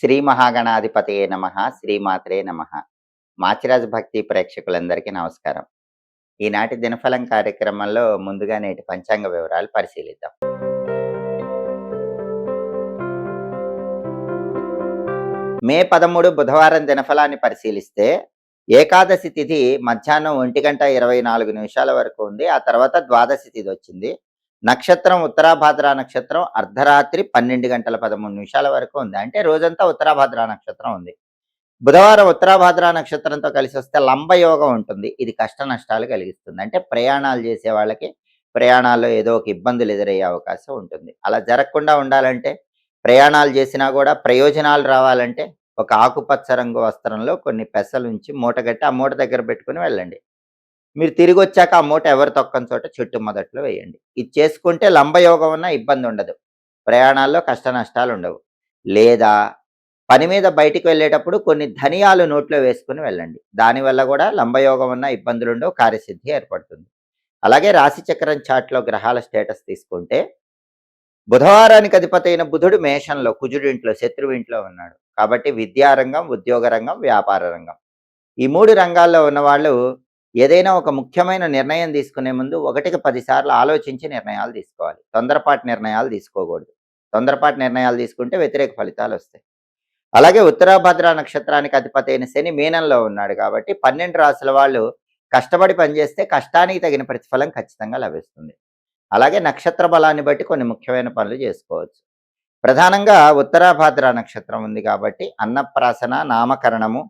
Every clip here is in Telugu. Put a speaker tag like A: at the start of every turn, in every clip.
A: శ్రీ మహాగణాధిపతయే నమః. శ్రీమాత్రే నమః. మాచిరాజు భక్తి ప్రేక్షకులందరికీ నమస్కారం. ఈనాటి దినఫలం కార్యక్రమంలో ముందుగా నేటి పంచాంగ వివరాలు పరిశీలిద్దాం. మే 13 బుధవారం దినఫలాన్ని పరిశీలిస్తే ఏకాదశి తిథి మధ్యాహ్నం 1:24 వరకు ఉంది. ఆ తర్వాత ద్వాదశి తిథి వచ్చింది. నక్షత్రం ఉత్తరాభాద్ర నక్షత్రం అర్ధరాత్రి 12:13 వరకు ఉంది. అంటే రోజంతా ఉత్తరాభాద్ర నక్షత్రం ఉంది. బుధవారం ఉత్తరాభాద్ర నక్షత్రంతో కలిసి వస్తే లంబయోగం ఉంటుంది. ఇది కష్ట నష్టాలు కలిగిస్తుంది. అంటే ప్రయాణాలు చేసే వాళ్ళకి ప్రయాణాల్లో ఏదో ఒక ఇబ్బందులు ఎదురయ్యే అవకాశం ఉంటుంది. అలా జరగకుండా ఉండాలంటే ప్రయాణాలు చేసినా కూడా ప్రయోజనాలు రావాలంటే ఒక ఆకుపచ్చ రంగు వస్త్రంలో కొన్ని పెసలుంచి మూటగట్టి ఆ మూట దగ్గర పెట్టుకుని వెళ్ళండి. మీరు తిరిగి వచ్చాక ఆ మూట ఎవరు తొక్కని చోట చెట్టు మొదట్లో వేయండి. ఇది చేసుకుంటే లంబయోగం ఉన్న ఇబ్బంది ఉండదు. ప్రయాణాల్లో కష్ట నష్టాలు ఉండవు. లేదా పని మీద బయటికి వెళ్ళేటప్పుడు కొన్ని ధనియాలు నోట్లో వేసుకుని వెళ్ళండి. దానివల్ల కూడా లంబయోగం ఉన్న ఇబ్బందులు ఉండవు, కార్యసిద్ధి ఏర్పడుతుంది. అలాగే రాశి చక్రం చార్ట్లో గ్రహాల స్టేటస్ తీసుకుంటే బుధవారానికి అధిపతి అయిన బుధుడు మేషంలో, కుజుడింట్లో, శత్రువింట్లో ఉన్నాడు. కాబట్టి విద్యారంగం, ఉద్యోగ రంగం, వ్యాపార రంగం ఈ 3 రంగాల్లో ఉన్నవాళ్ళు ఏదైనా ఒక ముఖ్యమైన నిర్ణయం తీసుకునే ముందు 1కి 10 సార్లు ఆలోచించి నిర్ణయాలు తీసుకోవాలి. తొందరపాటు నిర్ణయాలు తీసుకోకూడదు. తొందరపాటు నిర్ణయాలు తీసుకుంటే వ్యతిరేక ఫలితాలు వస్తాయి. అలాగే ఉత్తరాభద్ర నక్షత్రానికి అధిపతి అయిన శని మీనంలో ఉన్నాడు. కాబట్టి 12 రాసుల వాళ్ళు కష్టపడి పనిచేస్తే కష్టానికి తగిన ప్రతిఫలం ఖచ్చితంగా లభిస్తుంది. అలాగే నక్షత్ర బలాన్ని బట్టి కొన్ని ముఖ్యమైన పనులు చేసుకోవచ్చు. ప్రధానంగా ఉత్తరాభాద్ర నక్షత్రం ఉంది కాబట్టి అన్నప్రాసన, నామకరణము,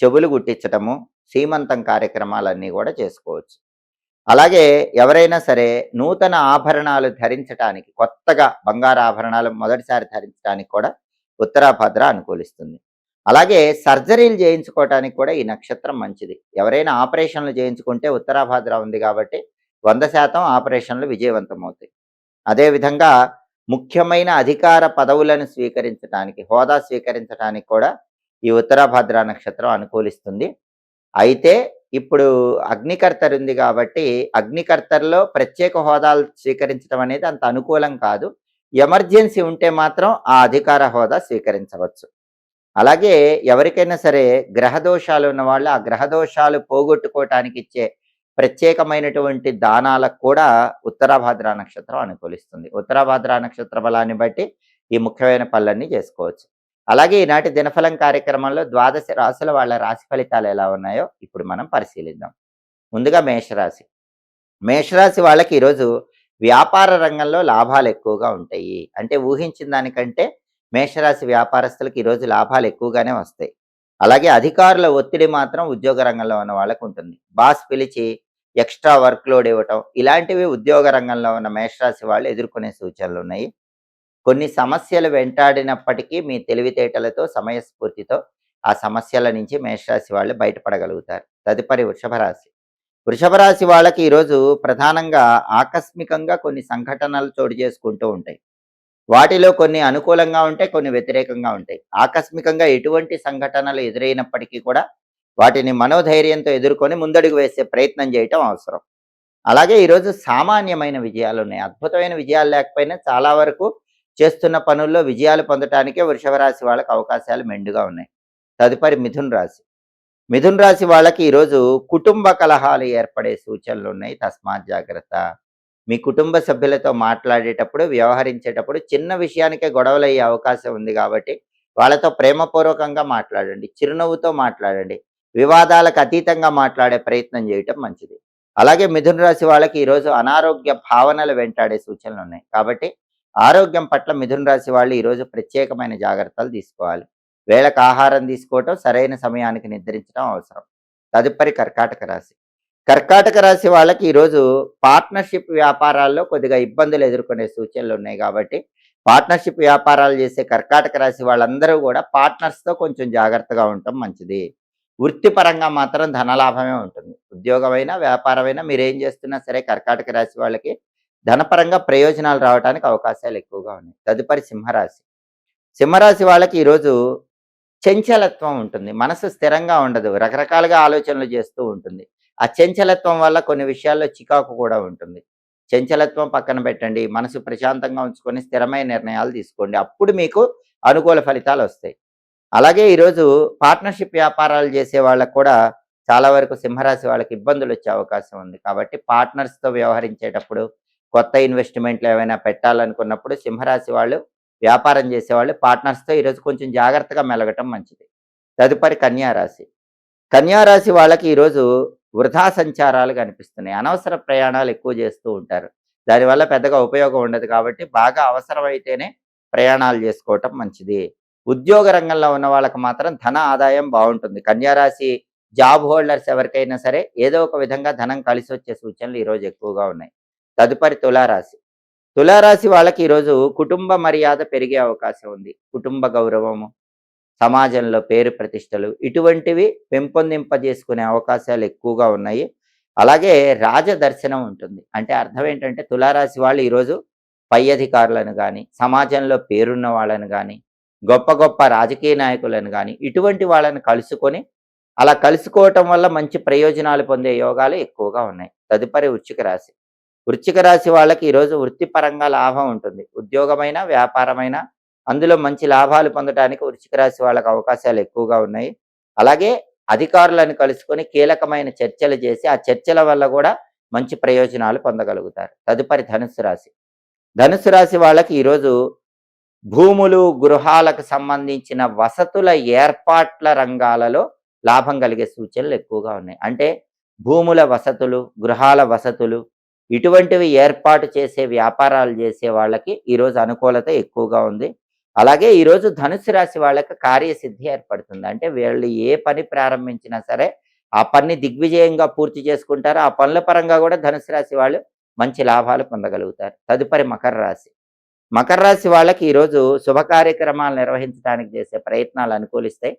A: చెవులు గుట్టించటము, సీమంతం కార్యక్రమాలన్నీ కూడా చేసుకోవచ్చు. అలాగే ఎవరైనా సరే నూతన ఆభరణాలు ధరించటానికి, కొత్తగా బంగారు ఆభరణాలు మొదటిసారి ధరించడానికి కూడా ఉత్తరాభద్ర అనుకూలిస్తుంది. అలాగే సర్జరీలు చేయించుకోవటానికి కూడా ఈ నక్షత్రం మంచిది. ఎవరైనా ఆపరేషన్లు చేయించుకుంటే ఉత్తరాభద్ర ఉంది కాబట్టి 100% ఆపరేషన్లు విజయవంతమవుతాయి. అదేవిధంగా ముఖ్యమైన అధికార పదవులను స్వీకరించడానికి, హోదా స్వీకరించడానికి కూడా ఈ ఉత్తరాభద్ర నక్షత్రం అనుకూలిస్తుంది. అయితే ఇప్పుడు అగ్నికర్తరు ఉంది కాబట్టి అగ్నికర్తల్లో ప్రత్యేక హోదాలు స్వీకరించడం అనేది అంత అనుకూలం కాదు. ఎమర్జెన్సీ ఉంటే మాత్రం ఆ అధికార హోదా స్వీకరించవచ్చు. అలాగే ఎవరికైనా సరే గ్రహదోషాలు ఉన్న వాళ్ళు ఆ గ్రహదోషాలు పోగొట్టుకోవటానికి ఇచ్చే ప్రత్యేకమైనటువంటి దానాలకు కూడా ఉత్తరాభాద్ర నక్షత్రం అనుకూలిస్తుంది. ఉత్తరాభాద్ర నక్షత్ర బలాన్ని బట్టి ఈ ముఖ్యమైన పనులన్నీ చేసుకోవచ్చు. అలాగే ఈనాటి దినఫలం కార్యక్రమంలో ద్వాదశ రాశుల వాళ్ళ రాశి ఫలితాలు ఎలా ఉన్నాయో ఇప్పుడు మనం పరిశీలిద్దాం. ముందుగా మేషరాశి. మేషరాశి వాళ్ళకి ఈరోజు వ్యాపార రంగంలో లాభాలు ఎక్కువగా ఉంటాయి. అంటే ఊహించిన దానికంటే మేషరాశి వ్యాపారస్తులకు ఈరోజు లాభాలు ఎక్కువగానే వస్తాయి. అలాగే అధికారుల ఒత్తిడి మాత్రం ఉద్యోగ రంగంలో ఉన్న వాళ్ళకు ఉంటుంది. బాస్ పిలిచి ఎక్స్ట్రా వర్క్ లోడ్ ఇవ్వటం ఇలాంటివి ఉద్యోగ రంగంలో ఉన్న మేషరాశి వాళ్ళు ఎదుర్కొనే సూచనలు ఉన్నాయి. కొన్ని సమస్యలు వెంటాడినప్పటికీ మీ తెలివితేటలతో, సమయస్ఫూర్తితో ఆ సమస్యల నుంచి మేషరాశి వాళ్ళు బయటపడగలుగుతారు. తదుపరి వృషభ రాశి. వృషభ రాశి వాళ్ళకి ఈరోజు ప్రధానంగా ఆకస్మికంగా కొన్ని సంఘటనలు చోటు చేసుకుంటూ ఉంటాయి. వాటిలో కొన్ని అనుకూలంగా ఉంటాయి, కొన్ని వ్యతిరేకంగా ఉంటాయి. ఆకస్మికంగా ఎటువంటి సంఘటనలు ఎదురైనప్పటికీ కూడా వాటిని మనోధైర్యంతో ఎదుర్కొని ముందడుగు వేసే ప్రయత్నం చేయటం అవసరం. అలాగే ఈరోజు సామాన్యమైన విజయాలు ఉన్నాయి. అద్భుతమైన విజయాలు లేకపోయినా చాలా వరకు చేస్తున్న పనుల్లో విజయాలు పొందటానికే వృషభ రాశి వాళ్ళకి అవకాశాలు మెండుగా ఉన్నాయి. తదుపరి మిథున్ రాశి. మిథున్ రాశి వాళ్ళకి ఈరోజు కుటుంబ కలహాలు ఏర్పడే సూచనలు ఉన్నాయి. తస్మాత్ జాగ్రత్త. మీ కుటుంబ సభ్యులతో మాట్లాడేటప్పుడు, వ్యవహరించేటప్పుడు చిన్న విషయానికే గొడవలయ్యే అవకాశం ఉంది కాబట్టి వాళ్ళతో ప్రేమపూర్వకంగా మాట్లాడండి, చిరునవ్వుతో మాట్లాడండి, వివాదాలకు అతీతంగా మాట్లాడే ప్రయత్నం చేయటం మంచిది. అలాగే మిథున రాశి వాళ్ళకి ఈరోజు అనారోగ్య భావనలు వెంటాడే సూచనలు ఉన్నాయి. కాబట్టి ఆరోగ్యం పట్ల మిథున రాశి వాళ్ళు ఈరోజు ప్రత్యేకమైన జాగ్రత్తలు తీసుకోవాలి. వేళకు ఆహారం తీసుకోవటం, సరైన సమయానికి నిద్రించడం అవసరం. తదుపరి కర్కాటక రాశి. కర్కాటక రాశి వాళ్ళకి ఈరోజు పార్ట్నర్షిప్ వ్యాపారాల్లో కొద్దిగా ఇబ్బందులు ఎదుర్కొనే సూచనలు ఉన్నాయి. కాబట్టి పార్ట్నర్షిప్ వ్యాపారాలు చేసే కర్కాటక రాశి వాళ్ళందరూ కూడా పార్ట్నర్స్తో కొంచెం జాగ్రత్తగా ఉండటం మంచిది. వృత్తిపరంగా మాత్రం ధనలాభమే ఉంటుంది. ఉద్యోగమైనా, వ్యాపారమైనా మీరేం చేస్తున్నా సరే కర్కాటక రాశి వాళ్ళకి ధనపరంగా ప్రయోజనాలు రావడానికి అవకాశాలు ఎక్కువగా ఉన్నాయి. తదుపరి సింహరాశి. సింహరాశి వాళ్ళకి ఈరోజు చంచలత్వం ఉంటుంది. మనసు స్థిరంగా ఉండదు. రకరకాలుగా ఆలోచనలు చేస్తూ ఉంటుంది. ఆ చంచలత్వం వల్ల కొన్ని విషయాల్లో చికాకు కూడా ఉంటుంది. చంచలత్వం పక్కన పెట్టండి. మనసు ప్రశాంతంగా ఉంచుకొని స్థిరమైన నిర్ణయాలు తీసుకోండి. అప్పుడు మీకు అనుకూల ఫలితాలు వస్తాయి. అలాగే ఈరోజు పార్ట్నర్‌షిప్ వ్యాపారాలు చేసే వాళ్ళకి కూడా చాలా వరకు సింహరాశి వాళ్ళకి ఇబ్బందులొచ్చే అవకాశం ఉంది. కాబట్టి పార్ట్నర్స్‌తో వ్యవహరించేటప్పుడు కొత్త ఇన్వెస్ట్‌మెంట్‌లు ఏవైనా పెట్టాలనుకున్నప్పుడు సింహరాశి వాళ్ళు వ్యాపారం చేసేవాళ్ళు పార్ట్నర్స్‌తో ఈరోజు కొంచెం జాగ్రత్తగా మెలగటం మంచిది. తదుపరి కన్యా రాశి. కన్యా రాశి వాళ్ళకి ఈరోజు వృధా సంచారాలు కనిపిస్తున్నాయి. అనవసర ప్రయాణాలు ఎక్కువ చేస్తూ ఉంటారు. దానివల్ల పెద్దగా ఉపయోగం ఉండదు కాబట్టి బాగా అవసరమైతేనే ప్రయాణాలు చేసుకోవటం మంచిది. ఉద్యోగ రంగంలో ఉన్న వాళ్ళకి మాత్రం ధన ఆదాయం బావుంటుంది. కన్యా రాశి జాబ్ హోల్డర్స్ ఎవరికైనా సరే ఏదో ఒక విధంగా ధనం కలిసొచ్చే సూచనలు ఈరోజు ఎక్కువగా ఉన్నాయి. తదుపరి తులారాశి. తులారాశి వాళ్ళకి ఈరోజు కుటుంబ మర్యాద పెరిగే అవకాశం ఉంది. కుటుంబ గౌరవము, సమాజంలో పేరు ప్రతిష్టలు ఇటువంటివి పెంపొందింపజేసుకునే అవకాశాలు ఎక్కువగా ఉన్నాయి. అలాగే రాజదర్శనం ఉంటుంది. అంటే అర్థం ఏంటంటే తులారాశి వాళ్ళు ఈరోజు పై అధికారులను గాని, సమాజంలో పేరున్న వాళ్ళని గాని, గొప్ప గొప్ప రాజకీయ నాయకులను గాని, ఇటువంటి వాళ్ళని కలుసుకొని, అలా కలుసుకోవటం వల్ల మంచి ప్రయోజనాలు పొందే యోగాలు ఎక్కువగా ఉన్నాయి. తదుపరి వృశ్చిక రాశి. వృశ్చిక రాశి వాళ్ళకి ఈరోజు వృత్తిపరంగా లాభం ఉంటుంది. ఉద్యోగమైనా, వ్యాపారమైనా అందులో మంచి లాభాలు పొందడానికి వృశ్చిక రాశి వాళ్ళకి అవకాశాలు ఎక్కువగా ఉన్నాయి. అలాగే అధికారులను కలుసుకొని కీలకమైన చర్చలు చేసి, ఆ చర్చల వల్ల కూడా మంచి ప్రయోజనాలు పొందగలుగుతారు. తదుపరి ధనుస్సు రాశి. ధనుస్సు రాశి వాళ్ళకి ఈరోజు భూములు, గృహాలకు సంబంధించిన వసతుల ఏర్పాట్ల రంగాలలో లాభం కలిగే సూచనలు ఎక్కువగా ఉన్నాయి. అంటే భూముల వసతులు, గృహాల వసతులు ఇటువంటివి ఏర్పాటు చేసే వ్యాపారాలు చేసే వాళ్ళకి ఈరోజు అనుకూలత ఎక్కువగా ఉంది. అలాగే ఈరోజు ధనుస్సు రాశి వాళ్ళకి కార్యసిద్ధి ఏర్పడుతుంది. అంటే వీళ్ళు ఏ పని ప్రారంభించినా సరే, ఆ పనిని దిగ్విజయంగా పూర్తి చేసుకుంటారు. ఆ పనుల పరంగా కూడా ధనుస్సు రాశి వాళ్ళు మంచి లాభాలు పొందగలుగుతారు. తదుపరి మకర రాశి. మకర రాశి వాళ్ళకి ఈరోజు శుభ కార్యక్రమాలు నిర్వహించడానికి చేసే ప్రయత్నాలు అనుకూలిస్తాయి.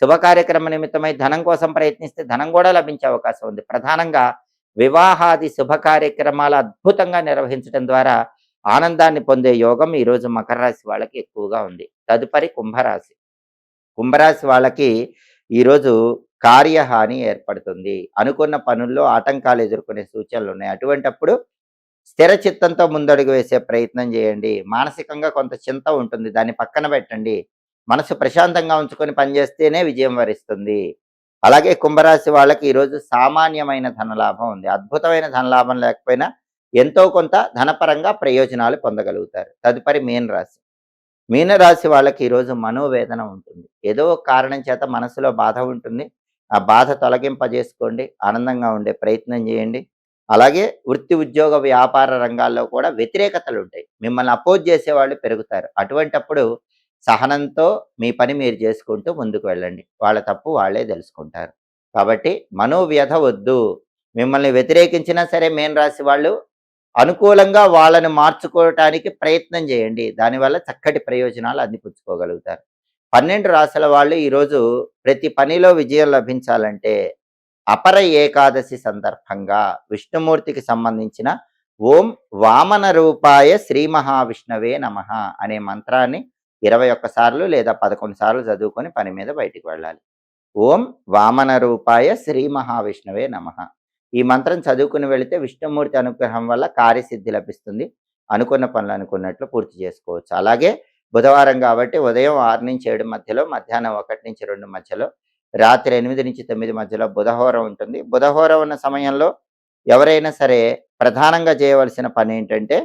A: శుభ కార్యక్రమ నిమిత్తమై ధనం కోసం ప్రయత్నిస్తే ధనం కూడా లభించే అవకాశం ఉంది. ప్రధానంగా వివాహాది శుభ కార్యక్రమాలు అద్భుతంగా నిర్వహించడం ద్వారా ఆనందాన్ని పొందే యోగం ఈరోజు మకర రాశి వాళ్ళకి ఎక్కువగా ఉంది. తదుపరి కుంభరాశి. కుంభరాశి వాళ్ళకి ఈరోజు కార్యహాని ఏర్పడుతుంది. అనుకున్న పనుల్లో ఆటంకాలు ఎదుర్కొనే సూచనలు ఉన్నాయి. అటువంటప్పుడు స్థిర చిత్తంతో ముందడుగు వేసే ప్రయత్నం చేయండి. మానసికంగా కొంత చింత ఉంటుంది. దాన్ని పక్కన పెట్టండి. మనసు ప్రశాంతంగా ఉంచుకొని పనిచేస్తేనే విజయం వరిస్తుంది. అలాగే కుంభరాశి వాళ్ళకి ఈరోజు సామాన్యమైన ధనలాభం ఉంది. అద్భుతమైన ధనలాభం లేకపోయినా ఎంతో కొంత ధనపరంగా ప్రయోజనాలు పొందగలుగుతారు. తదుపరి మీనరాశి. మీనరాశి వాళ్ళకి ఈరోజు మనోవేదన ఉంటుంది. ఏదో ఒక కారణం చేత మనసులో బాధ ఉంటుంది. ఆ బాధ తొలగింపజేసుకోండి. ఆనందంగా ఉండే ప్రయత్నం చేయండి. అలాగే వృత్తి, ఉద్యోగ, వ్యాపార రంగాల్లో కూడా వ్యతిరేకతలు ఉంటాయి. మిమ్మల్ని అపోజ్ చేసేవాళ్ళు పెరుగుతారు. అటువంటప్పుడు సహనంతో మీ పని మీరు చేసుకుంటూ ముందుకు వెళ్ళండి. వాళ్ళ తప్పు వాళ్ళే తెలుసుకుంటారు. కాబట్టి మనోవ్యధ వద్దు. మిమ్మల్ని వ్యతిరేకించినా సరే మీనరాశి వాళ్ళు అనుకూలంగా వాళ్ళని మార్చుకోవటానికి ప్రయత్నం చేయండి. దానివల్ల చక్కటి ప్రయోజనాలు అందిపుచ్చుకోగలుగుతారు. 12 రాశుల వాళ్ళు ఈరోజు ప్రతి పనిలో విజయం లభించాలంటే అపర ఏకాదశి సందర్భంగా విష్ణుమూర్తికి సంబంధించిన ఓం వామన రూపాయ శ్రీ మహావిష్ణవే నమః అనే మంత్రాన్ని 21 సార్లు లేదా 11 సార్లు చదువుకొని పని మీద బయటికి వెళ్ళాలి. ఓం వామన రూపాయ శ్రీ మహావిష్ణవే నమః. ఈ మంత్రం చదువుకుని వెళితే విష్ణుమూర్తి అనుగ్రహం వల్ల కార్యసిద్ధి లభిస్తుంది. అనుకున్న పనులు అనుకున్నట్లు పూర్తి చేసుకోవచ్చు. అలాగే బుధవారం కాబట్టి ఉదయం 6-7 మధ్యలో, మధ్యాహ్నం 1-2 మధ్యలో, రాత్రి 8-9 మధ్యలో బుధహోర ఉంటుంది. బుధహోర ఉన్న సమయంలో ఎవరైనా సరే ప్రధానంగా చేయవలసిన పని ఏంటంటే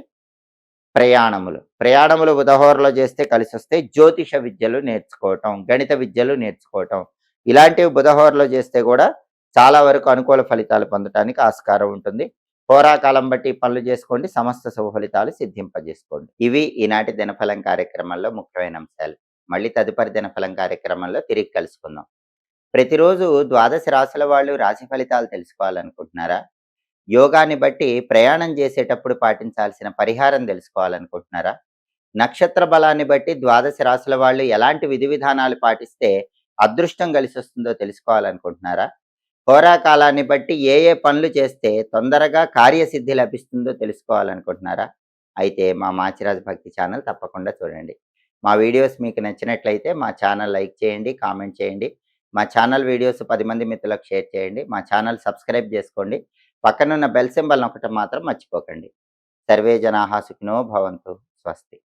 A: ప్రయాణములు బుధహోరలో చేస్తే కలిసొస్తాయి. జ్యోతిష విద్యలు నేర్చుకోవటం, గణిత విద్యలు నేర్చుకోవటం ఇలాంటివి బుధహోరలో చేస్తే కూడా చాలా వరకు అనుకూల ఫలితాలు పొందటానికి ఆస్కారం ఉంటుంది. హోరాకాలం బట్టి పనులు చేసుకోండి. సమస్త శుభ ఫలితాలు సిద్ధింపజేసుకోండి. ఇవి ఈనాటి దినఫలం కార్యక్రమంలో ముఖ్యమైన అంశాలు. మళ్ళీ తదుపరి దినఫలం కార్యక్రమంలో తిరిగి కలుసుకుందాం. ప్రతిరోజు ద్వాదశ రాశుల వాళ్ళు రాశి ఫలితాలు తెలుసుకోవాలనుకుంటున్నారా? యోగాన్ని బట్టి ప్రయాణం చేసేటప్పుడు పాటించాల్సిన పరిహారం తెలుసుకోవాలనుకుంటున్నారా? నక్షత్ర బలాన్ని బట్టి ద్వాదశ రాశుల వాళ్ళు ఎలాంటి విధి విధానాలు పాటిస్తే అదృష్టం కలిసొస్తుందో తెలుసుకోవాలనుకుంటున్నారా? హోరాకాలాన్ని బట్టి ఏ ఏ పనులు చేస్తే తొందరగా కార్యసిద్ధి లభిస్తుందో తెలుసుకోవాలనుకుంటున్నారా? అయితే మా మాచిరాజు భక్తి ఛానల్ తప్పకుండా చూడండి. మా వీడియోస్ మీకు నచ్చినట్లయితే మా ఛానల్ లైక్ చేయండి, కామెంట్ చేయండి. మా ఛానల్ వీడియోస్ 10 మంది మిత్రులకు షేర్ చేయండి. మా ఛానల్ సబ్స్క్రైబ్ చేసుకోండి. పక్కనున్న బెల్ సింబల్ నొక్కటం మాత్రం మర్చిపోకండి. సర్వే జనాః సుఖినో భవంతు. స్వస్తి.